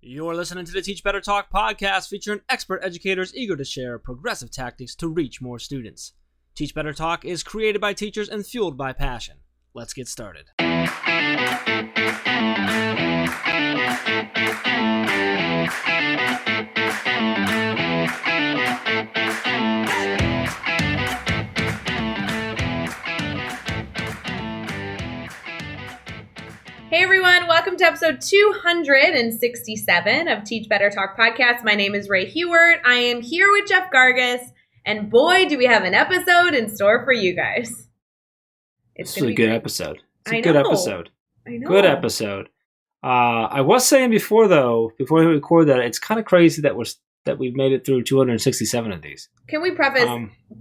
You're listening to the Teach Better Talk podcast featuring expert educators eager to share progressive tactics to reach more students. Teach Better Talk is created by teachers and fueled by passion. Let's get started. Hey everyone, welcome to episode 267 of Teach Better Talk podcast. My name is Ray Hewart. I am here with Jeff Gargas, and boy, do we have an episode in store for you guys. It's a good episode. It's a I good know. episode. I know. Good episode. I was saying before we record that, it's kind of crazy that we've made it through 267 of these. Can we preface,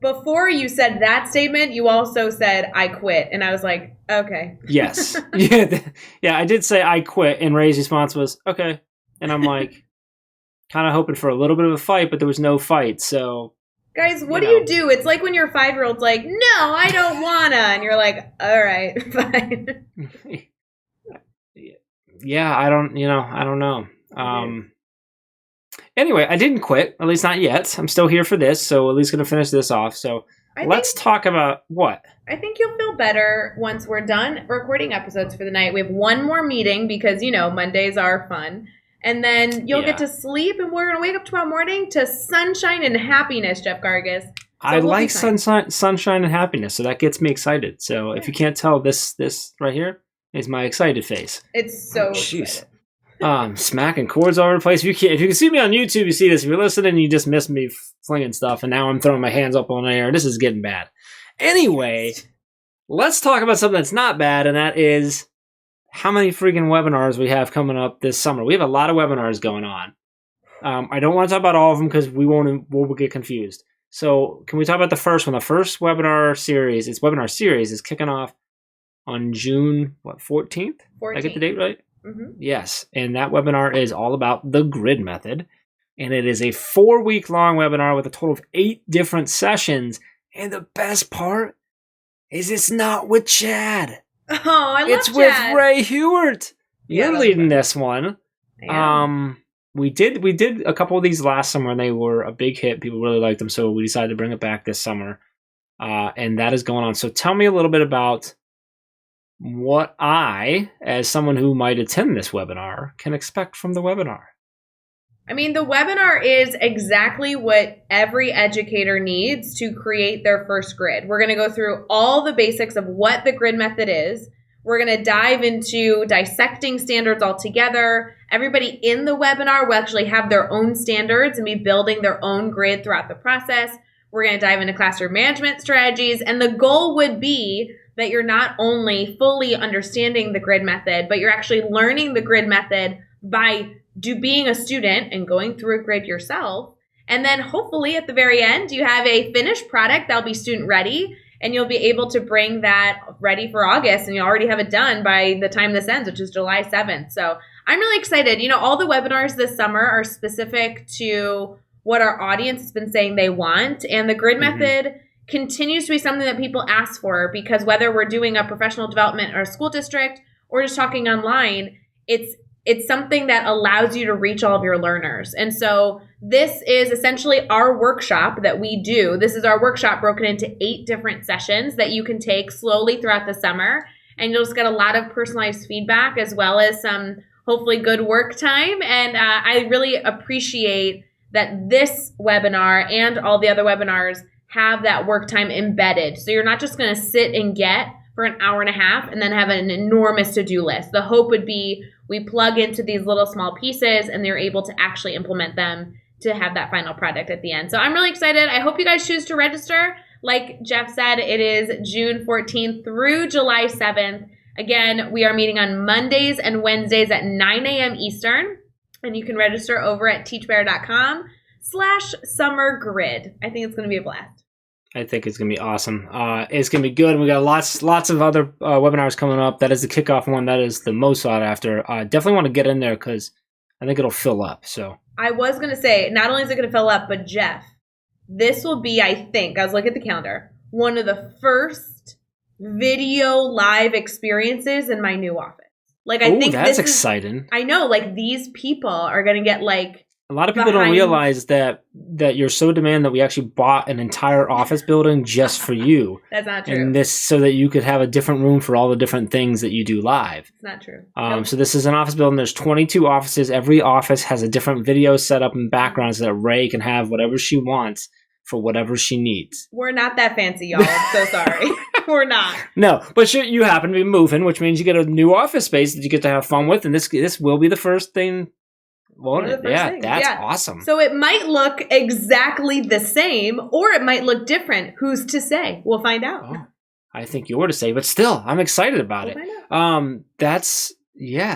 before you said that statement, you also said, I quit. And I was like, okay. Yes. Yeah, I did say I quit, and Ray's response was, okay. And I'm like, kind of hoping for a little bit of a fight, but there was no fight, so... Guys, what do you do? It's like when your 5-year-old's like, no, I don't wanna. And you're like, all right, fine. Yeah, I don't know. Anyway, I didn't quit, at least not yet. I'm still here for this, so at least going to finish this off. So let's talk about what? I think you'll feel better once we're done recording episodes for the night. We have one more meeting because, Mondays are fun. And then you'll get to sleep, and we're going to wake up tomorrow morning to sunshine and happiness, Jeff Gargas. So I like sunshine and happiness, so that gets me excited. So if you can't tell, this right here is my excited face. It's so excited. Smacking chords all over the place. If you can see me on YouTube, you see this. If you're listening, you just missed me flinging stuff, and now I'm throwing my hands up on the air. This is getting bad. Anyway, let's talk about something that's not bad, and that is how many freaking webinars we have coming up this summer. We have a lot of webinars going on. I don't want to talk about all of them because we'll get confused. So can we talk about the first one? The first webinar series is kicking off on June 14th? Did I get the date right? Mm-hmm. Yes, and that webinar is all about the grid method, and it is a 4-week-long webinar with a total of 8 different sessions, and the best part is it's not with Chad. Oh, I love It's Chad. with Ray Hewart. You're leading this one. Yeah. We did a couple of these last summer, and they were a big hit. People really liked them, so we decided to bring it back this summer, and that is going on. So tell me a little bit about what I, as someone who might attend this webinar, can expect from the webinar. I mean, the webinar is exactly what every educator needs to create their first grid. We're going to go through all the basics of what the grid method is. We're going to dive into dissecting standards altogether. Everybody in the webinar will actually have their own standards and be building their own grid throughout the process. We're going to dive into classroom management strategies. And the goal would be that you're not only fully understanding the grid method, but you're actually learning the grid method by being a student and going through a grid yourself. And then hopefully at the very end, you have a finished product that'll be student ready, and you'll be able to bring that ready for August, and you already have it done by the time this ends, which is July 7th. So I'm really excited. All the webinars this summer are specific to what our audience has been saying they want, and the grid method continues to be something that people ask for, because whether we're doing a professional development or a school district or just talking online, it's something that allows you to reach all of your learners. And so this is essentially our workshop that we do. This is our workshop broken into 8 different sessions that you can take slowly throughout the summer, and you'll just get a lot of personalized feedback as well as some hopefully good work time. And I really appreciate that this webinar and all the other webinars have that work time embedded. So you're not just going to sit and get for an hour and a half and then have an enormous to-do list. The hope would be we plug into these little small pieces and they're able to actually implement them to have that final product at the end. So I'm really excited. I hope you guys choose to register. Like Jeff said, it is June 14th through July 7th. Again, we are meeting on Mondays and Wednesdays at 9 a.m. Eastern. And you can register over at teachbetter.com/summergrid. I think it's going to be a blast. I think it's going to be awesome. It's going to be good. And we got lots of other webinars coming up. That is the kickoff one. That is the most sought after. Definitely want to get in there because I think it'll fill up. So I was going to say, not only is it going to fill up, but Jeff, this will be, I think, I was looking at the calendar, one of the first video live experiences in my new office. Like, I think that's exciting. I know, like, these people are going to get, like, a lot of people don't realize that you're so demanding that we actually bought an entire office building just for you. That's not true. And this so that you could have a different room for all the different things that you do live. It's not true. So this is an office building. There's 22 offices. Every office has a different video setup and background so that Ray can have whatever she wants for whatever she needs. We're not that fancy, y'all. I'm so sorry. We're not. No, but you happen to be moving, which means you get a new office space that you get to have fun with, and this will be the first thing. That's awesome. So it might look exactly the same, or it might look different. Who's to say? We'll find out. Oh, I think you're to say, but still, I'm excited about it.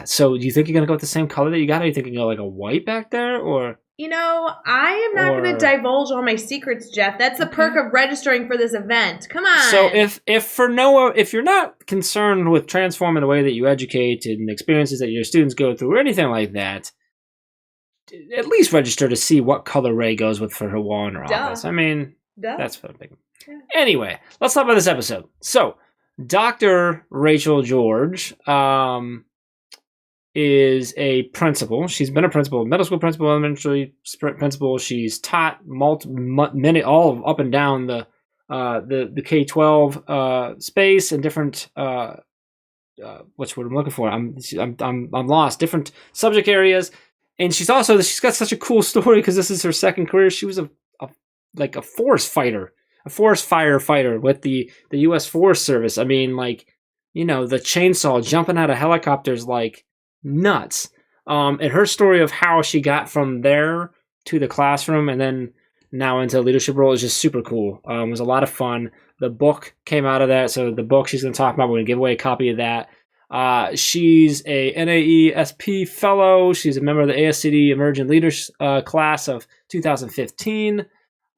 So do you think you're gonna go with the same color that you got? Are you thinking like a white back there, or? I am not going to divulge all my secrets, Jeff. That's the perk of registering for this event. Come on. So if you're not concerned with transforming the way that you educate and the experiences that your students go through or anything like that, at least register to see what color Ray goes with for her wall in her office. I mean, that's what I'm thinking. Yeah. Anyway, let's talk about this episode. So, Dr. Rachael George is a principal. She's been a principal, middle school principal, elementary principal. She's taught many, all up and down the K-12 space and different what's what I'm looking for. I'm lost. Different subject areas. And she's got such a cool story because this is her second career. She was a forest firefighter with the U.S. Forest Service. I mean, like, the chainsaw jumping out of helicopters like nuts. And her story of how she got from there to the classroom and then now into a leadership role is just super cool. It was a lot of fun. The book came out of that. So the book she's going to talk about, we're going to give away a copy of that. She's a NAESP fellow. She's a member of the ASCD Emerging Leaders class of 2015.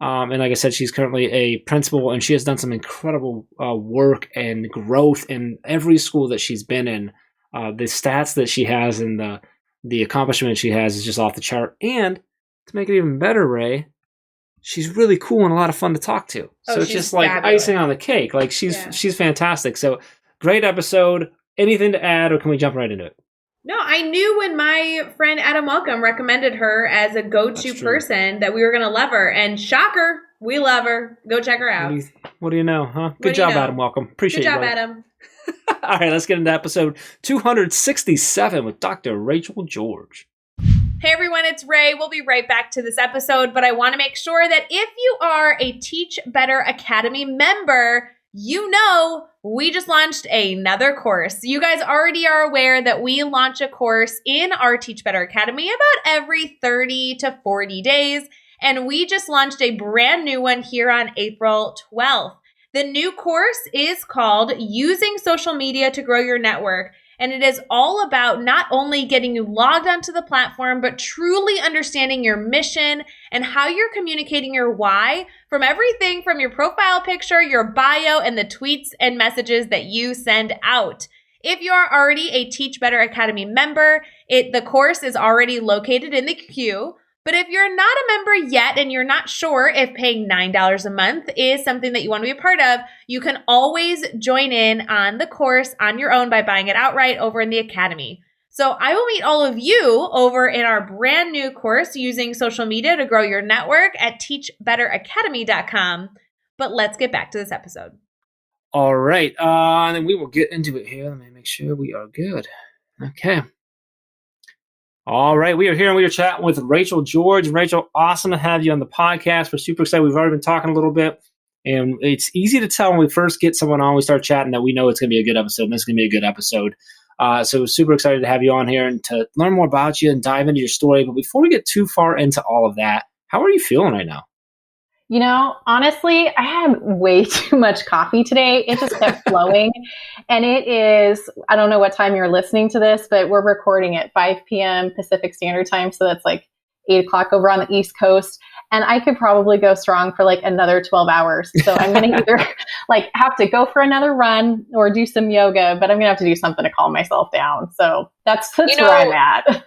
And like I said, she's currently a principal, and she has done some incredible work and growth in every school that she's been in. The stats that she has and the accomplishment she has is just off the chart. And to make it even better, Ray, she's really cool and a lot of fun to talk to. So it's just like icing on the cake. Like she's fantastic. So great episode. Anything to add, or can we jump right into it? No, I knew when my friend Adam Welcome recommended her as a go-to person that we were going to love her. And shocker, we love her. Go check her out. What do you know, huh? Good job, Adam Welcome. Appreciate it. Good job, Adam. All right, let's get into episode 267 with Dr. Rachael George. Hey everyone, it's Ray. We'll be right back to this episode, but I want to make sure that if you are a Teach Better Academy member, we just launched another course. You guys already are aware that we launch a course in our Teach Better Academy about every 30 to 40 days, and we just launched a brand new one here on April 12th. The new course is called Using Social Media to Grow Your Network, and it is all about not only getting you logged onto the platform, but truly understanding your mission and how you're communicating your why from everything from your profile picture, your bio, and the tweets and messages that you send out. If you are already a Teach Better Academy member, the course is already located in the queue. But if you're not a member yet and you're not sure if paying $9 a month is something that you want to be a part of, you can always join in on the course on your own by buying it outright over in the Academy. So I will meet all of you over in our brand new course, Using Social Media to Grow Your Network, at teachbetteracademy.com. But let's get back to this episode. All right. And then we will get into it here. Let me make sure we are good. Okay. All right, we are here and we are chatting with Rachael George. Rachael, awesome to have you on the podcast. We're super excited. We've already been talking a little bit, and it's easy to tell when we first get someone on, we start chatting, that we know it's going to be a good episode, and this is going to be a good episode. So we're super excited to have you on here and to learn more about you and dive into your story. But before we get too far into all of that, how are you feeling right now? Honestly, I had way too much coffee today. It just kept flowing. And it is, I don't know what time you're listening to this, but we're recording at 5 p.m. Pacific Standard Time. So that's like 8 o'clock over on the East Coast. And I could probably go strong for like another 12 hours. So I'm going to either have to go for another run or do some yoga, but I'm going to have to do something to calm myself down. So that's where I'm at.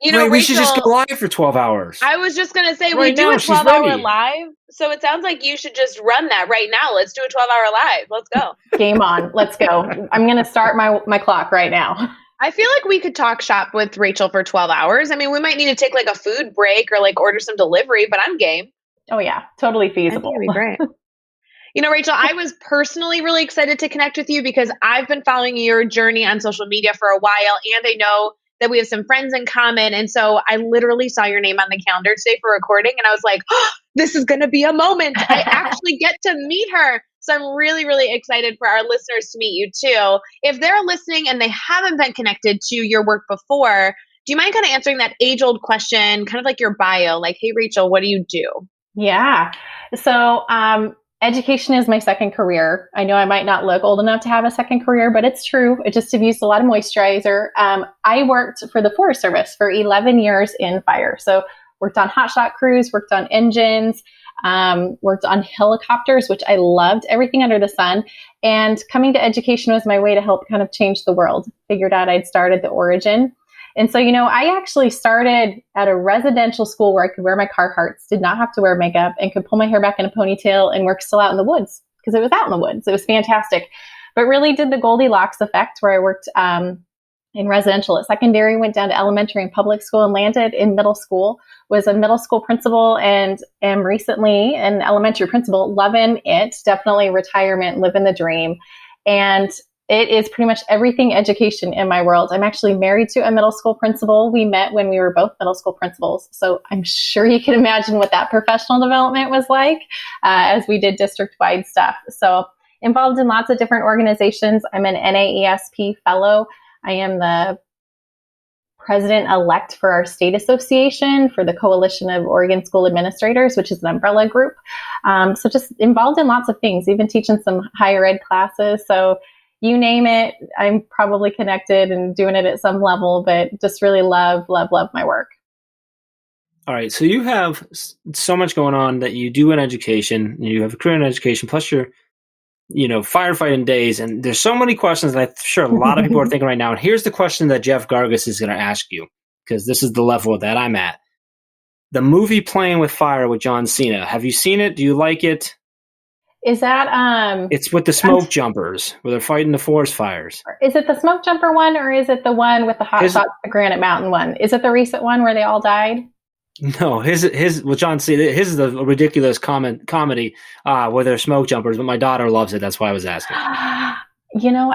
Rachel, we should just go live for 12 hours. I was just going to say, we do a 12-hour live. So it sounds like you should just run that right now. Let's do a 12-hour live. Let's go. Game on. Let's go. I'm going to start my clock right now. I feel like we could talk shop with Rachel for 12 hours. I mean, we might need to take like a food break or like order some delivery, but I'm game. Oh yeah, totally feasible. I think it'd be great. You know, Rachel, I was personally really excited to connect with you because I've been following your journey on social media for a while, and I know that we have some friends in common. And so I literally saw your name on the calendar today for recording, and I was like, oh, this is going to be a moment. I actually get to meet her. So I'm really, really excited for our listeners to meet you too. If they're listening and they haven't been connected to your work before, do you mind kind of answering that age-old question, kind of like your bio, like, hey, Rachel, what do you do? Yeah. So, education is my second career. I know I might not look old enough to have a second career, but it's true. It just have used a lot of moisturizer. I worked for the Forest Service for 11 years in fire. So worked on hotshot crews, worked on engines, worked on helicopters, which I loved, everything under the sun. And coming to education was my way to help kind of change the world. Figured out I'd start at the origin. And so, I actually started at a residential school where I could wear my Carhartts, did not have to wear makeup, and could pull my hair back in a ponytail and work still out in the woods because it was out in the woods. It was fantastic. But really did the Goldilocks effect where I worked in residential at secondary, went down to elementary and public school, and landed in middle school, was a middle school principal, and am recently an elementary principal, loving it. Definitely retirement, living the dream. And it is pretty much everything education in my world. I'm actually married to a middle school principal. We met when we were both middle school principals. So I'm sure you can imagine what that professional development was like as we did district-wide stuff. So involved in lots of different organizations. I'm an NAESP fellow. I am the president-elect for our state association for the Coalition of Oregon School Administrators, which is an umbrella group. So just involved in lots of things, even teaching some higher ed classes. So you name it, I'm probably connected and doing it at some level, but just really love my work. All right. So you have so much going on that you do in education. You have a career in education, plus your, firefighting days. And there's so many questions that I'm sure a lot of people are thinking right now. And here's the question that Jeff Gargas is going to ask you, because this is the level that I'm at. The movie Playing with Fire with John Cena. Have you seen it? Do you like it? Is that It's with the smoke jumpers where they're fighting the forest fires. Is it the smoke jumper one, or is it the one with the hot shots, the Granite Mountain one? Is it the recent one where they all died? No, his with John Cena. His is a ridiculous comedy where they're smoke jumpers, but my daughter loves it. That's why I was asking. I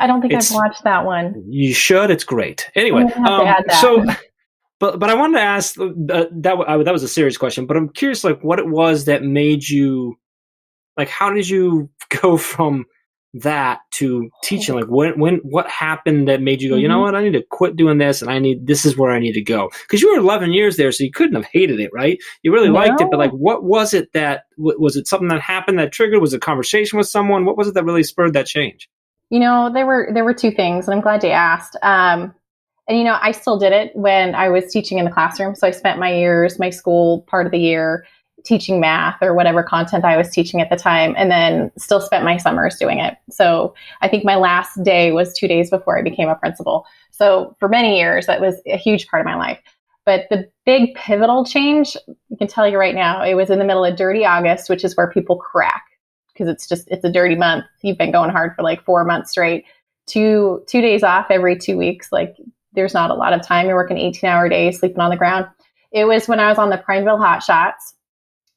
don't think I've watched that one. You should. It's great. Anyway, so, but I wanted to ask that was a serious question, but I'm curious, like, what it was that made you. Like, how did you go from that to teaching? Like, what happened that made you go, you know what, I need to quit doing this, and this is where I need to go? Because you were 11 years there, so you couldn't have hated it, right? You really liked it, but like, what was it was it something that happened that triggered? Was it a conversation with someone? What was it that really spurred that change? There were two things, and I'm glad you asked. And I still did it when I was teaching in the classroom. So I spent my school part of the year teaching math or whatever content I was teaching at the time, and then still spent my summers doing it. So I think my last day was 2 days before I became a principal. So for many years, that was a huge part of my life. But the big pivotal change, I can tell you right now, it was in the middle of Dirty August, which is where people crack because it's a dirty month. You've been going hard for like 4 months straight. Two days off every 2 weeks. Like, there's not a lot of time. You're working 18-hour days, sleeping on the ground. It was when I was on the Prineville Hot Shots.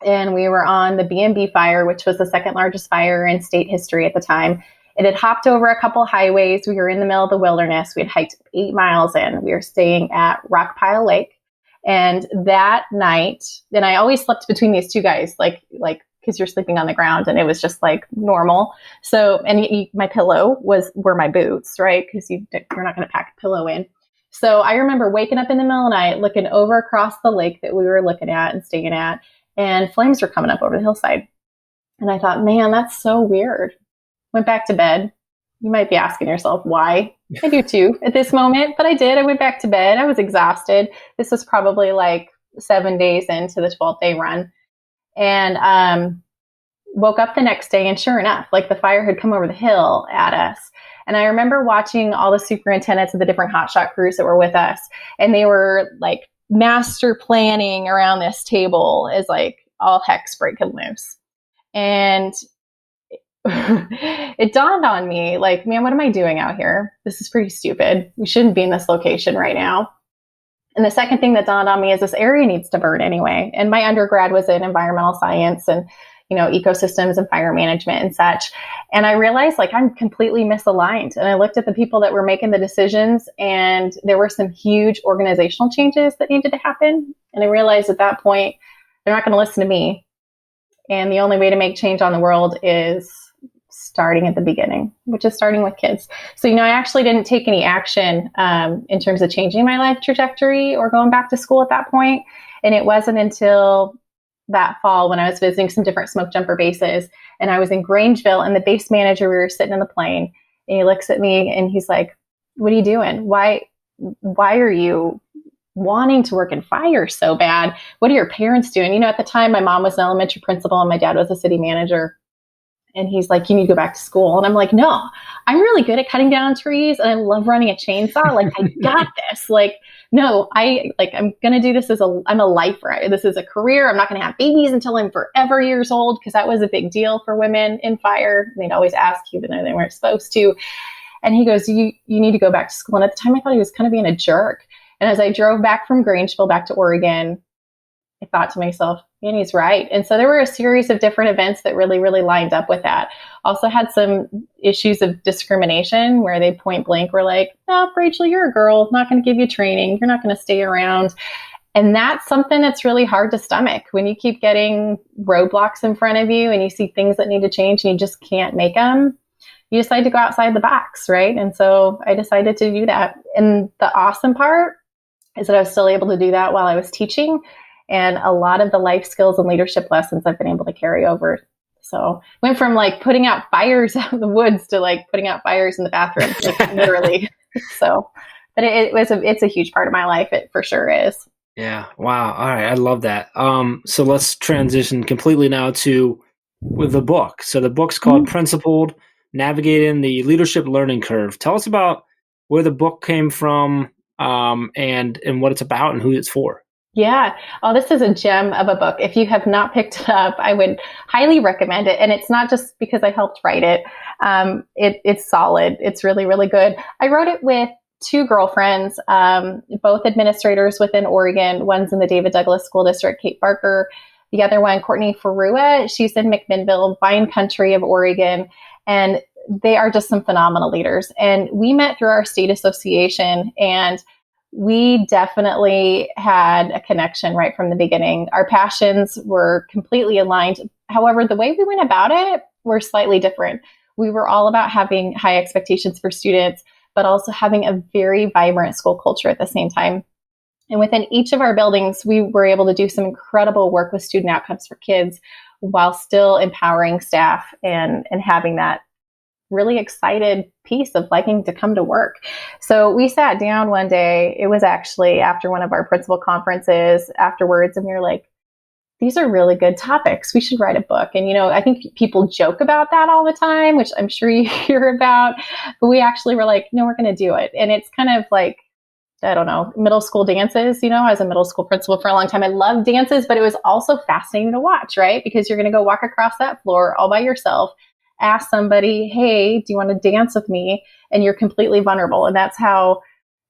And we were on the B&B fire, which was the second largest fire in state history at the time. It had hopped over a couple highways. We were in the middle of the wilderness. We had hiked 8 miles in. We were staying at Rockpile Lake. And that night, and I always slept between these two guys, like because you're sleeping on the ground, and it was just like normal. So, and my pillow were my boots, right? Because you're not going to pack a pillow in. So I remember waking up in the middle of the night, looking over across the lake that we were looking at and staying at, and flames were coming up over the hillside. And I thought, man, that's so weird. Went back to bed. You might be asking yourself why. I do too at this moment, but I did. I went back to bed. I was exhausted. This was probably like 7 days into the 12th day run. And woke up the next day, and sure enough, like the fire had come over the hill at us. And I remember watching all the superintendents of the different hotshot crews that were with us. And they were like master planning around this table as like all heck's breaking loose. And it dawned on me, like, man, what am I doing out here? This is pretty stupid. We shouldn't be in this location right now. And the second thing that dawned on me is this area needs to burn anyway. And my undergrad was in environmental science and, ecosystems and fire management and such. And I realized like I'm completely misaligned. And I looked at the people that were making the decisions, and there were some huge organizational changes that needed to happen. And I realized at that point, they're not going to listen to me. And the only way to make change on the world is starting at the beginning, which is starting with kids. So, I actually didn't take any action in terms of changing my life trajectory or going back to school at that point. And it wasn't until that fall when I was visiting some different smoke jumper bases, and I was in Grangeville, and the base manager, we were sitting in the plane, and he looks at me and he's like, "What are you doing? Why are you wanting to work in fire so bad? What are your parents doing?" At the time, my mom was an elementary principal and my dad was a city manager. And he's like, "You need to go back to school." And I'm like, "No, I'm really good at cutting down trees and I love running a chainsaw. Like, I got this. Like, no, I'm going to do this I'm a lifer. This is a career. I'm not going to have babies until I'm forever years old." Because that was a big deal for women in fire. They'd always ask, even though they weren't supposed to. And he goes, you need to go back to school. And at the time I thought he was kind of being a jerk. And as I drove back from Grangeville back to Oregon, I thought to myself, man, he's right. And so there were a series of different events that really, really lined up with that. Also had some issues of discrimination where they point blank were like, "No, Rachel, you're a girl, not going to give you training. You're not going to stay around." And that's something that's really hard to stomach when you keep getting roadblocks in front of you and you see things that need to change and you just can't make them. You decide to go outside the box, right? And so I decided to do that. And the awesome part is that I was still able to do that while I was teaching. And a lot of the life skills and leadership lessons I've been able to carry over. So went from like putting out fires out in the woods to like putting out fires in the bathroom, like literally. So, but it's a huge part of my life. It for sure is. Yeah. Wow. All right. I love that. So let's transition completely now with the book. So the book's called Principled: Navigating the Leadership Learning Curve. Tell us about where the book came from, and what it's about and who it's for. Yeah. Oh, this is a gem of a book. If you have not picked it up, I would highly recommend it. And it's not just because I helped write it. It's solid. It's really, really good. I wrote it with two girlfriends, both administrators within Oregon. One's in the David Douglas School District, Kate Barker. The other one, Courtney Farua. She's in McMinnville, Vine Country of Oregon. And they are just some phenomenal leaders. And we met through our state association, and we definitely had a connection right from the beginning. Our passions were completely aligned. However, the way we went about it were slightly different. We were all about having high expectations for students, but also having a very vibrant school culture at the same time. And within each of our buildings, we were able to do some incredible work with student outcomes for kids while still empowering staff and having that really excited piece of liking to come to work. So we sat down one day. It was actually after one of our principal conferences afterwards, and we were like, these are really good topics. We should write a book. And, I think people joke about that all the time, which I'm sure you hear about, but we actually were like, no, we're going to do it. And it's kind of like, I don't know, middle school dances. I was a middle school principal for a long time. I loved dances, but it was also fascinating to watch, right? Because you're going to go walk across that floor all by yourself, ask somebody, "Hey, do you want to dance with me?" And you're completely vulnerable. And that's how,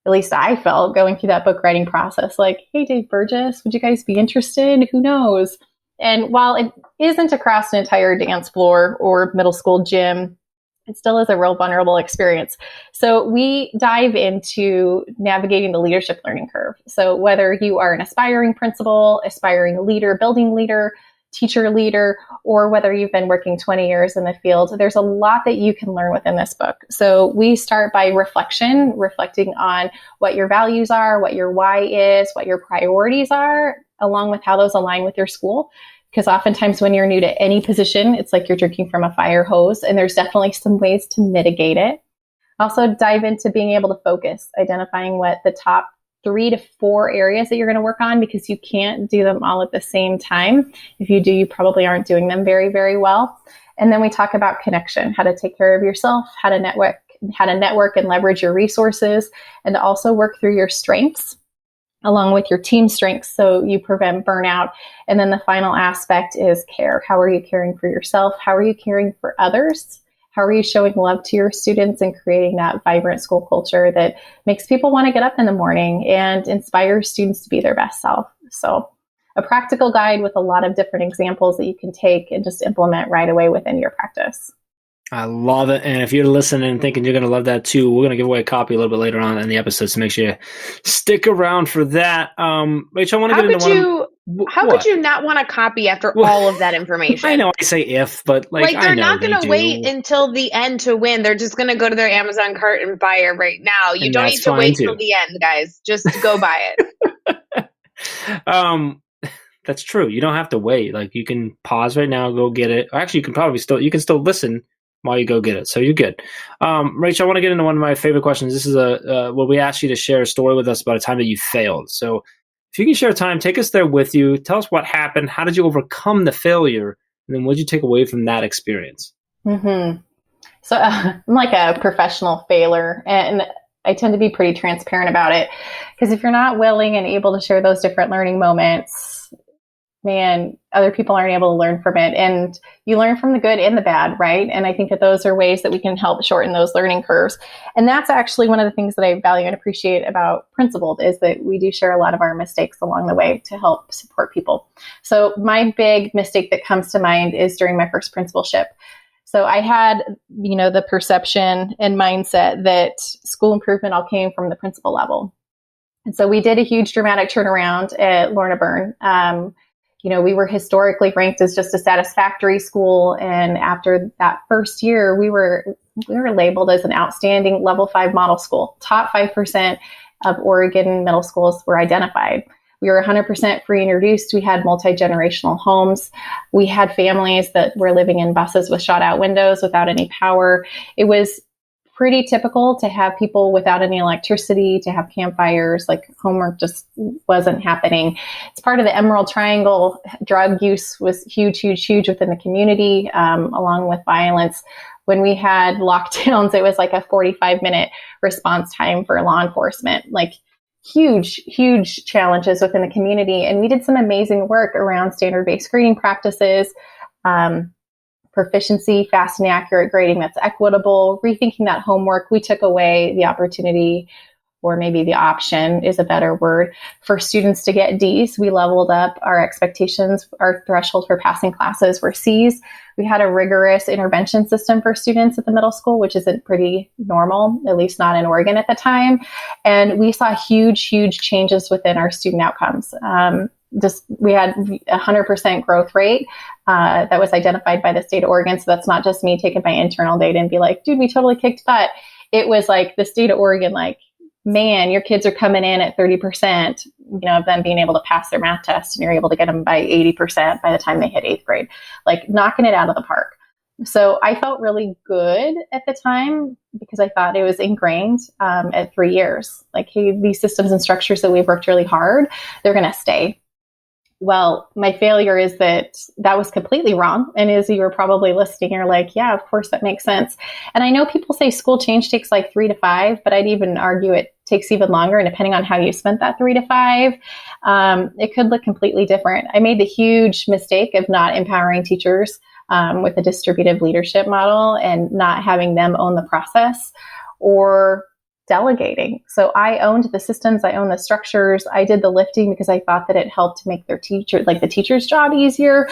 at least I felt going through that book writing process. Like, "Hey, Dave Burgess, would you guys be interested? Who knows?" And while it isn't across an entire dance floor or middle school gym, it still is a real vulnerable experience. So we dive into navigating the leadership learning curve. So whether you are an aspiring principal, aspiring leader, building leader, teacher leader, or whether you've been working 20 years in the field, there's a lot that you can learn within this book. So we start by reflecting on what your values are, what your why is, what your priorities are, along with how those align with your school. Because oftentimes when you're new to any position, it's like you're drinking from a fire hose, and there's definitely some ways to mitigate it. Also dive into being able to focus, identifying what the top 3 to 4 areas that you're going to work on, because you can't do them all at the same time. If you do, you probably aren't doing them very, very well. And then we talk about connection, how to take care of yourself, how to network and leverage your resources, and to also work through your strengths along with your team strengths so you prevent burnout. And then the final aspect is care. How are you caring for yourself? How are you caring for others? How are you showing love to your students and creating that vibrant school culture that makes people want to get up in the morning and inspires students to be their best self? So a practical guide with a lot of different examples that you can take and just implement right away within your practice. I love it. And if you're listening and thinking you're going to love that too, we're going to give away a copy a little bit later on in the episode. So make sure you stick around for that. Rachel, I want to get into How could you not want a copy after all of that information? I know I say if, but like they're not going to wait until the end to win. They're just going to go to their Amazon cart and buy it right now. You don't need to wait till the end, guys. Just go buy it. That's true. You don't have to wait. Like you can pause right now, go get it. Or actually, you can still listen while you go get it. So you're good. Rachel, I want to get into one of my favorite questions. This is where we asked you to share a story with us about a time that you failed. So if you can share a time, take us there with you. Tell us what happened. How did you overcome the failure? And then what did you take away from that experience? Mm-hmm. So I'm like a professional failure, and I tend to be pretty transparent about it, because if you're not willing and able to share those different learning moments, man, other people aren't able to learn from it. And you learn from the good and the bad, right? And I think that those are ways that we can help shorten those learning curves. And that's actually one of the things that I value and appreciate about Principled, is that we do share a lot of our mistakes along the way to help support people. So my big mistake that comes to mind is during my first principalship. So I had, the perception and mindset that school improvement all came from the principal level. And so we did a huge dramatic turnaround at Lorna Byrne. We were historically ranked as just a satisfactory school. And after that first year, we were labeled as an outstanding level 5 model school. Top 5% of Oregon middle schools were identified. We were 100% free and reduced. We had multi-generational homes. We had families that were living in buses with shot out windows without any power. It was pretty typical to have people without any electricity, to have campfires, like homework just wasn't happening. It's part of the Emerald Triangle. Drug use was huge within the community, along with violence. When we had lockdowns, it was like a 45-minute response time for law enforcement, like huge challenges within the community. And we did some amazing work around standard-based grading practices, proficiency, fast and accurate grading that's equitable, rethinking that homework. We took away the opportunity, or maybe the option is a better word, for students to get Ds. We leveled up our expectations. Our threshold for passing classes were Cs. We had a rigorous intervention system for students at the middle school, which isn't pretty normal, at least not in Oregon at the time. And we saw huge changes within our student outcomes. We had 100% growth rate that was identified by the state of Oregon. So that's not just me taking my internal data and be like, dude, we totally kicked butt. It was like the state of Oregon, like, man, your kids are coming in at 30%, of them being able to pass their math test, and you're able to get them by 80% by the time they hit 8th grade, like knocking it out of the park. So I felt really good at the time, because I thought it was ingrained at 3 years. Like, hey, these systems and structures that we've worked really hard, they're going to stay. Well, my failure is that was completely wrong. And as you were probably listening, you're like, yeah, of course, that makes sense. And I know people say school change takes like 3 to 5, but I'd even argue it takes even longer. And depending on how you spent that 3 to 5, it could look completely different. I made the huge mistake of not empowering teachers with a distributive leadership model and not having them own the process, or delegating. So I owned the systems, I owned the structures, I did the lifting because I thought that it helped to make the teacher's job easier.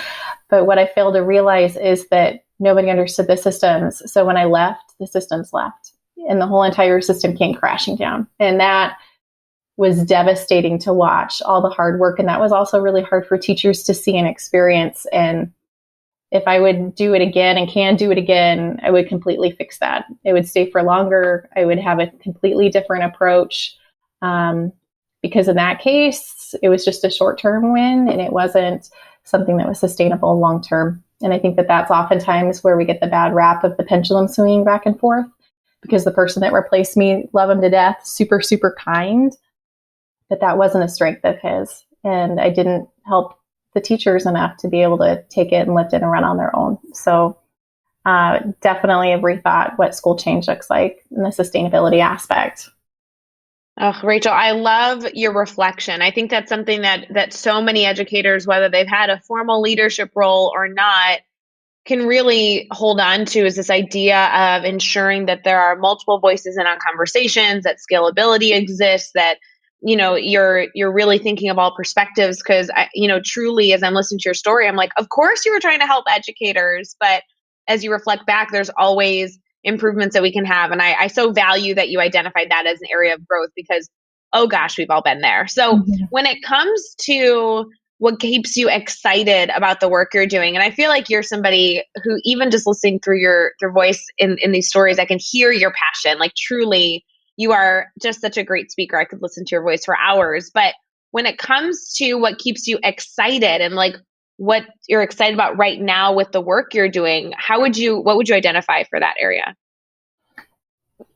But what I failed to realize is that nobody understood the systems. So when I left, the systems left, and the whole entire system came crashing down. And that was devastating to watch, all the hard work. And that was also really hard for teachers to see and experience. And if I would do it again and can do it again, I would completely fix that. It would stay for longer. I would have a completely different approach, because in that case, it was just a short-term win, and it wasn't something that was sustainable long-term. And I think that that's oftentimes where we get the bad rap of the pendulum swinging back and forth, because the person that replaced me, love him to death, super, super kind, but that wasn't a strength of his. And I didn't help the teachers enough to be able to take it and lift it and run on their own. So definitely have rethought what school change looks like in the sustainability aspect. Oh, Rachel, I love your reflection. I think that's something that so many educators, whether they've had a formal leadership role or not, can really hold on to, is this idea of ensuring that there are multiple voices in on conversations, that scalability exists, that you're really thinking of all perspectives. Because truly, as I'm listening to your story, I'm like, of course you were trying to help educators, but as you reflect back, there's always improvements that we can have. And I so value that you identified that as an area of growth, because oh gosh, we've all been there. So when it comes to what keeps you excited about the work you're doing, and I feel like you're somebody who, even just listening through your voice in these stories, I can hear your passion. Like truly, you are just such a great speaker. I could listen to your voice for hours. But when it comes to what keeps you excited and like what you're excited about right now with the work you're doing, what would you identify for that area?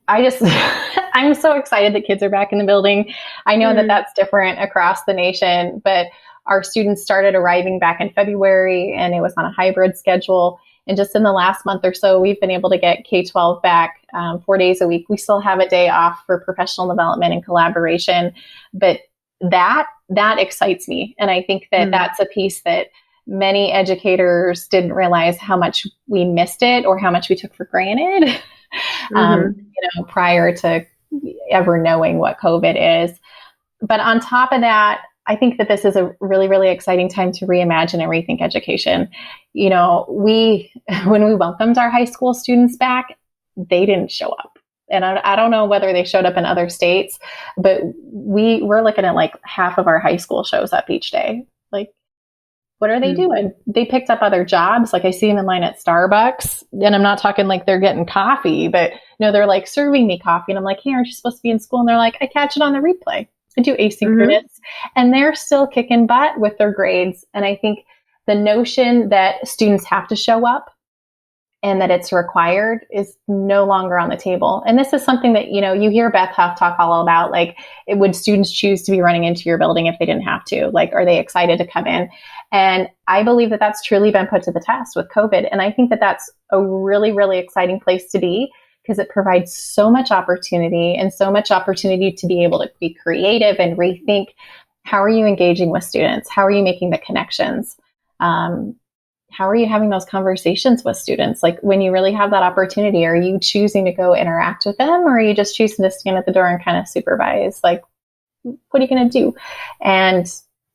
I'm so excited that kids are back in the building. I know that that's different across the nation, but our students started arriving back in February, and it was on a hybrid schedule. And just in the last month or so, we've been able to get K-12 back 4 days a week. We still have a day off for professional development and collaboration, but that excites me. And I think that that's a piece that many educators didn't realize how much we missed it or how much we took for granted prior to ever knowing what COVID is. But on top of that, I think that this is a really, really exciting time to reimagine and rethink education. When we welcomed our high school students back, they didn't show up. And I don't know whether they showed up in other states, but we're looking at like half of our high school shows up each day. Like, what are they doing? They picked up other jobs. Like I see them in line at Starbucks, and I'm not talking like they're getting coffee, but they're like serving me coffee. And I'm like, hey, aren't you supposed to be in school? And they're like, I catch it on the replay. I do asynchronous, and they're still kicking butt with their grades. And I think the notion that students have to show up and that it's required is no longer on the table. And this is something that, you hear Beth Huff talk all about, like, would students choose to be running into your building if they didn't have to? Like, are they excited to come in? And I believe that that's truly been put to the test with COVID. And I think that that's a really, really exciting place to be, because it provides so much opportunity to be able to be creative and rethink. How are you engaging with students? How are you making the connections? How are you having those conversations with students? Like, when you really have that opportunity, are you choosing to go interact with them, or are you just choosing to stand at the door and kind of supervise? Like, what are you going to do? And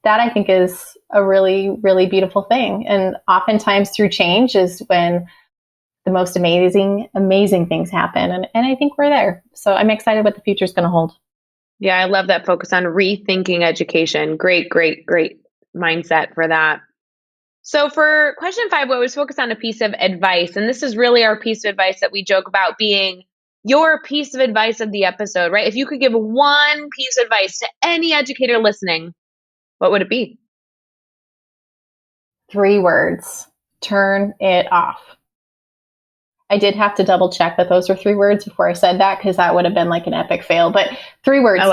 that, I think, is a really, really beautiful thing. And oftentimes through change is when the most amazing things happen. And I think we're there. So I'm excited what the future is going to hold. Yeah, I love that focus on rethinking education. Great mindset for that. So for question 5, we always focus on a piece of advice. And this is really our piece of advice that we joke about being your piece of advice of the episode, right? If you could give one piece of advice to any educator listening, what would it be? 3 words: turn it off. I did have to double check that those were 3 words before I said that, because that would have been like an epic fail. But 3 words: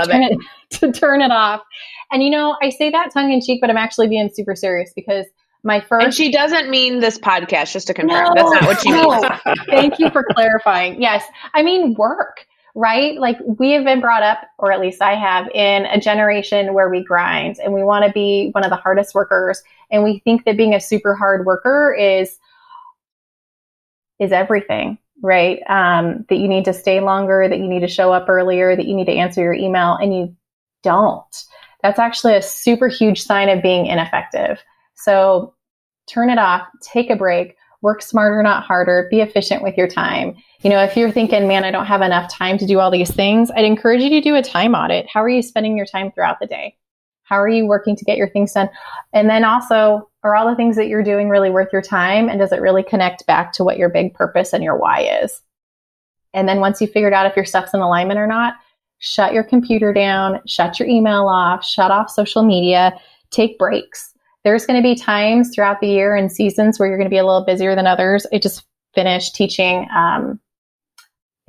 to turn it off. And I say that tongue in cheek, but I'm actually being super serious, because my first. And she doesn't mean this podcast, just to confirm. No, that's not what she means. Thank you for clarifying. Yes, I mean work, right? Like, we have been brought up, or at least I have, in a generation where we grind and we want to be one of the hardest workers, and we think that being a super hard worker is everything, right? That you need to stay longer, that you need to show up earlier, that you need to answer your email, and you don't. That's actually a super huge sign of being ineffective. So turn it off, take a break, work smarter, not harder, be efficient with your time. If you're thinking, man, I don't have enough time to do all these things, I'd encourage you to do a time audit. How are you spending your time throughout the day? How are you working to get your things done? And then also, are all the things that you're doing really worth your time? And does it really connect back to what your big purpose and your why is? And then once you figured out if your stuff's in alignment or not, shut your computer down, shut your email off, shut off social media, take breaks. There's going to be times throughout the year and seasons where you're going to be a little busier than others. I just finished teaching an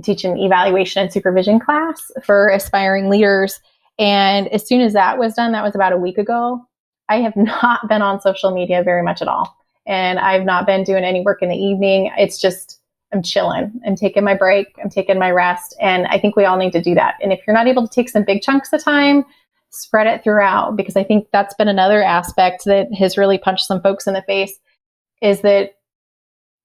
evaluation and supervision class for aspiring leaders. And as soon as that was done, that was about a week ago, I have not been on social media very much at all. And I've not been doing any work in the evening. It's just, I'm chilling. I'm taking my break. I'm taking my rest. And I think we all need to do that. And if you're not able to take some big chunks of time, spread it throughout, because I think that's been another aspect that has really punched some folks in the face, is that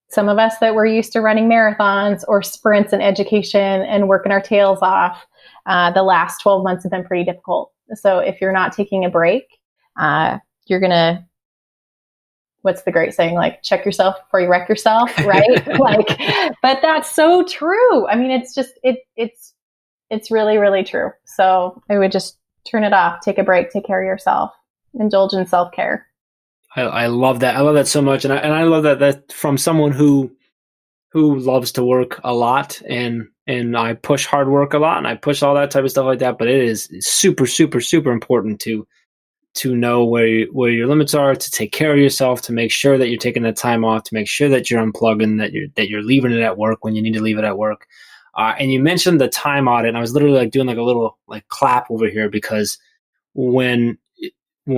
some of us that were used to running marathons or sprints in education and working our tails off, the last 12 months have been pretty difficult. So if you're not taking a break, you're going to, what's the great saying? Like, check yourself before you wreck yourself, right? But that's so true. I mean, it's just, it's really, really true. So I would just turn it off, take a break, take care of yourself, indulge in self-care. I love that. I love that so much. And I love that from someone who loves to work a lot, and I push hard work a lot, and I push all that type of stuff like that. But it is super, super, super important to know where your limits are, to take care of yourself, to make sure that you're taking that time off, to make sure that you're unplugging, that you're leaving it at work when you need to leave it at work. And you mentioned the time audit, and I was literally like doing like a little like clap over here, because when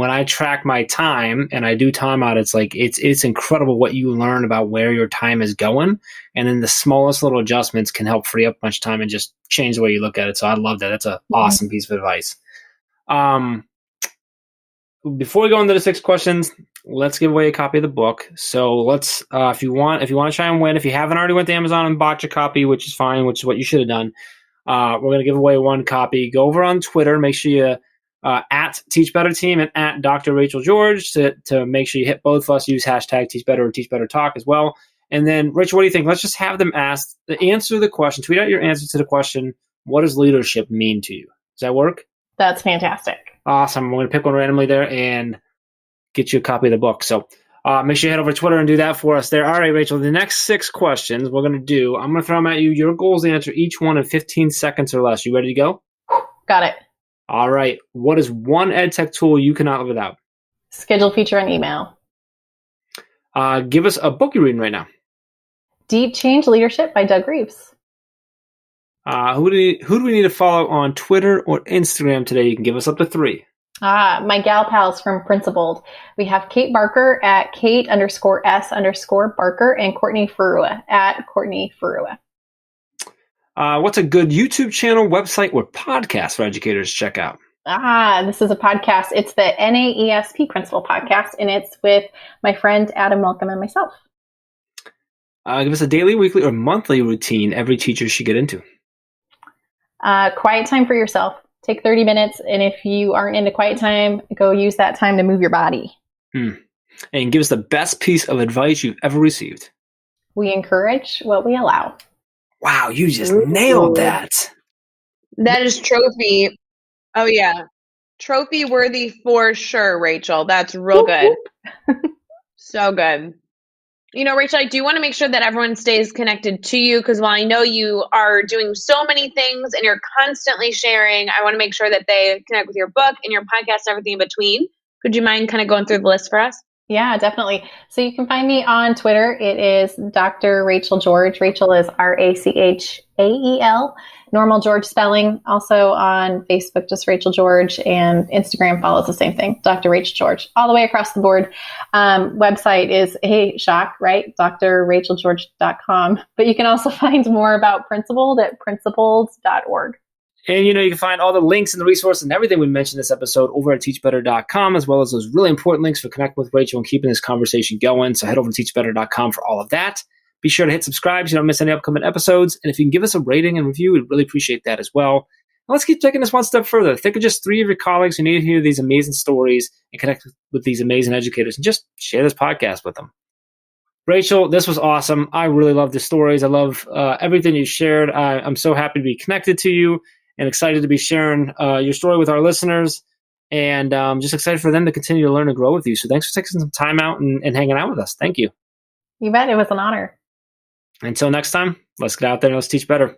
I track my time and I do time audits, like it's incredible what you learn about where your time is going. And then the smallest little adjustments can help free up a bunch of time and just change the way you look at it. So I love that. That's an awesome piece of advice. Before we go into the 6 questions, let's give away a copy of the book. So let's, if you want to try and win, if you haven't already went to Amazon and bought your copy, which is fine, which is what you should have done. We're going to give away 1 copy. Go over on Twitter. Make sure you at Teach Better Team and at Dr. Rachael George to make sure you hit both of us. Use hashtag Teach Better or Teach Better Talk as well. And then, Rachel, what do you think? Let's just have them answer the question. Tweet out your answer to the question, what does leadership mean to you? Does that work? That's fantastic. Awesome. I'm going to pick one randomly there and get you a copy of the book. So make sure you head over to Twitter and do that for us there. All right, Rachel, the next 6 questions we're going to do, I'm going to throw them at you. Your goal is to answer each one in 15 seconds or less. You ready to go? Got it. All right. What is one EdTech tool you cannot live without? Schedule feature on email. Give us a book you're reading right now. Deep Change Leadership by Doug Reeves. Who do we need to follow on Twitter or Instagram today? You can give us up to 3. My gal pals from Principled. We have Kate Barker at Kate_S_Barker and Courtney Furua at Courtney Furua. What's a good YouTube channel, website, or podcast for educators to check out? This is a podcast. It's the NAESP Principal Podcast, and it's with my friend Adam Malcolm and myself. Give us a daily, weekly, or monthly routine every teacher should get into. Quiet time for yourself. Take 30 minutes, and if you aren't into quiet time, go use that time to move your body. And give us the best piece of advice you've ever received. We encourage what we allow. Wow, you just nailed that. That is trophy. Oh, yeah. Trophy worthy for sure, Rachel. That's real good. So good. You know, Rachel, I do want to make sure that everyone stays connected to you, because while I know you are doing so many things and you're constantly sharing, I want to make sure that they connect with your book and your podcast and everything in between. Could you mind kind of going through the list for us? Yeah, definitely. So you can find me on Twitter. It is Dr. Rachael George. Rachel is Rachael. Normal George spelling. Also on Facebook, just Rachael George, and Instagram follows the same thing, Dr. Rachael George, all the way across the board. Website is, hey, shock, right? drrachelgeorge.com. But you can also find more about Principled at principled.org. And, you can find all the links and the resources and everything we mentioned in this episode over at teachbetter.com, as well as those really important links for connecting with Rachel and keeping this conversation going. So head over to teachbetter.com for all of that. Be sure to hit subscribe so you don't miss any upcoming episodes. And if you can give us a rating and review, we'd really appreciate that as well. And let's keep taking this one step further. Think of just 3 of your colleagues who need to hear these amazing stories and connect with these amazing educators, and just share this podcast with them. Rachel, this was awesome. I really love the stories. I love everything you shared. I'm so happy to be connected to you and excited to be sharing your story with our listeners, and just excited for them to continue to learn and grow with you. So thanks for taking some time out and hanging out with us. Thank you. You bet. It was an honor. Until next time, let's get out there and let's teach better.